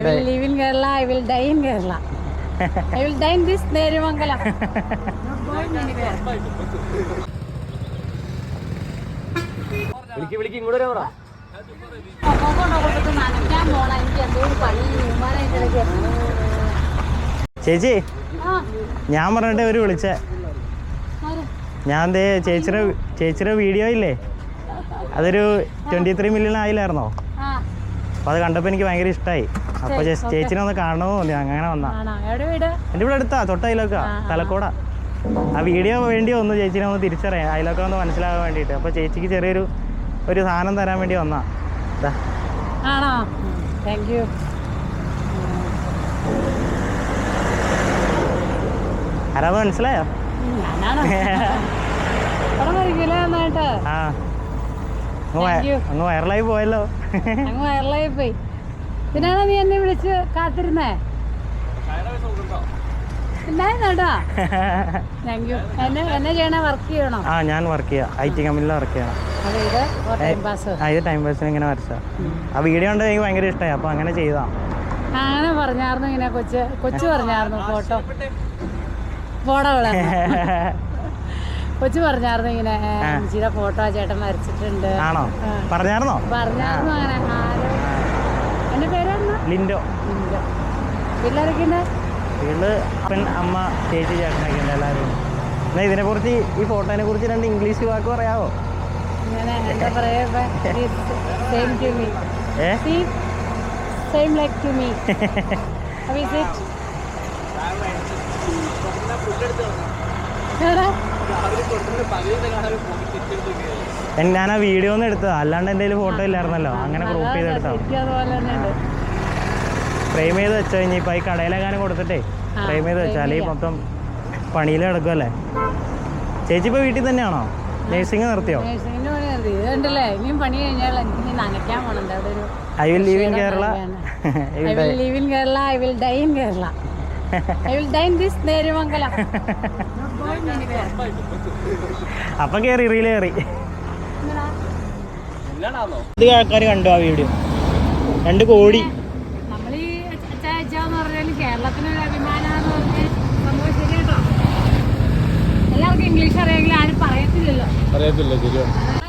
I will live in Kerala, I will die in Kerala. I will die in this Nerimangalam. Not going anywhere. ചേച്ചി ഞാൻ പറഞ്ഞിട്ട് ഒരു വിളിച്ചേ ഞാൻ ചേച്ചിയുടെ വീഡിയോ ഇല്ലേ അതൊരു 23 മില്യൺ ആയില്ലായിരുന്നോ അപ്പോൾ അത് കണ്ടപ്പോൾ എനിക്ക് ഭയങ്കര ഇഷ്ടമായി അപ്പോൾ ചേച്ചിനെ ഒന്ന് കാണണമെന്ന് തോന്നി അങ്ങനെ വന്നാ എൻ്റെ ഇവിടെ അടുത്താ തൊട്ടയിലൊക്കെ തലക്കോട ആ വീഡിയോ വേണ്ടി ഒന്ന് ചേച്ചിനെ ഒന്ന് തിരിച്ചറിയാം അതിലൊക്കെ ഒന്ന് മനസ്സിലാകാൻ വേണ്ടിയിട്ട് അപ്പോൾ ചേച്ചിക്ക് ചെറിയൊരു സാധനം തരാൻ വേണ്ടി വന്നാ ആണോ താങ്ക് യു ആരാത് മനസ്സിലായോ ആ അങ്ങ് വൈറലായി പോയല്ലോ അങ്ങ് വൈറലായി പോയി ഇതിനാണോ നീ എന്നെ വിളിച്ച് കാത്തിരുന്നേ എന്നെ ചെയ്യണ വർക്ക് ചെയ്യണോ ആ ഞാൻ വർക്ക് ചെയ്യാം IT കമ്പനിയിൽ വർക്ക് ചെയ്യണം ഇത് ടൈം പാസിന് ഇങ്ങനെ വരച്ച ആ വീഡിയോ ഉണ്ട് എനിക്ക് ഭയങ്കര ഇഷ്ടമായി അപ്പൊ അങ്ങനെ ചെയ്താ അങ്ങനെ പറഞ്ഞായിരുന്നു ഇങ്ങനെ കൊച്ചു പറഞ്ഞായിരുന്നു ഫോട്ടോ കൊച്ചു പറഞ്ഞായിരുന്നു ഇങ്ങനെ ചേച്ചിയുടെ ഫോട്ടോ ചേട്ടൻ വരച്ചിട്ടുണ്ട് ആണോ പറഞ്ഞായിരുന്നോ അങ്ങനെ എന്റെ പേരായിരുന്നു ലിൻഡോ പിള്ളേരൊക്കെ ഉണ്ട് വീട്ടില് അപ്പൻ അമ്മ ചേച്ചി ചേട്ടനൊക്കെ ഉണ്ട് എല്ലാവരും എന്നാൽ ഇതിനെക്കുറിച്ച് ഈ ഫോട്ടോനെ കുറിച്ച് 2 ഇംഗ്ലീഷ് വാക്ക് പറയാവോ ഇങ്ങനെ എന്താ പറയാ same to me same like to me how is it ഞാൻ ആ വീഡിയോ ഒന്നും എടുത്തതാ അല്ലാണ്ട് എൻ്റെ ഫോട്ടോ ഇല്ലായിരുന്നല്ലോ അങ്ങനെ ഗ്രൂപ്പ് ചെയ്തെടുത്താ ഫ്രെയിം ചെയ്ത് വെച്ചോ ഇനിയിപ്പോൾ ഈ കടയിലെങ്ങാനും കൊടുത്തിട്ടേ ഫ്രെയിം ചെയ്ത് വെച്ചാൽ അല്ലെങ്കിൽ മൊത്തം പണിയിൽ കിടക്കുമല്ലേ ചേച്ചി ഇപ്പോൾ വീട്ടിൽ തന്നെയാണോ നേഴ്സിംഗ് നിർത്തിയോ I will leave in Kerala I will die in Kerala I will die in this Nerimangalam. Not going anywhere. അപ്പം കയറി റീലേറി ആൾക്കാർ കണ്ടു ആ വീഡിയോ 2 കോടി നമ്മൾ ഈ അച്ചാന്ന് പറഞ്ഞാൽ കേരളത്തിനൊരു അഭിമാനമാണെന്ന് പറഞ്ഞ് സംഭവം ശരി കേട്ടോ എല്ലാവർക്കും ഇംഗ്ലീഷ് അറിയാമെങ്കിൽ ആരും പറയത്തില്ലല്ലോ ശരിയാണ്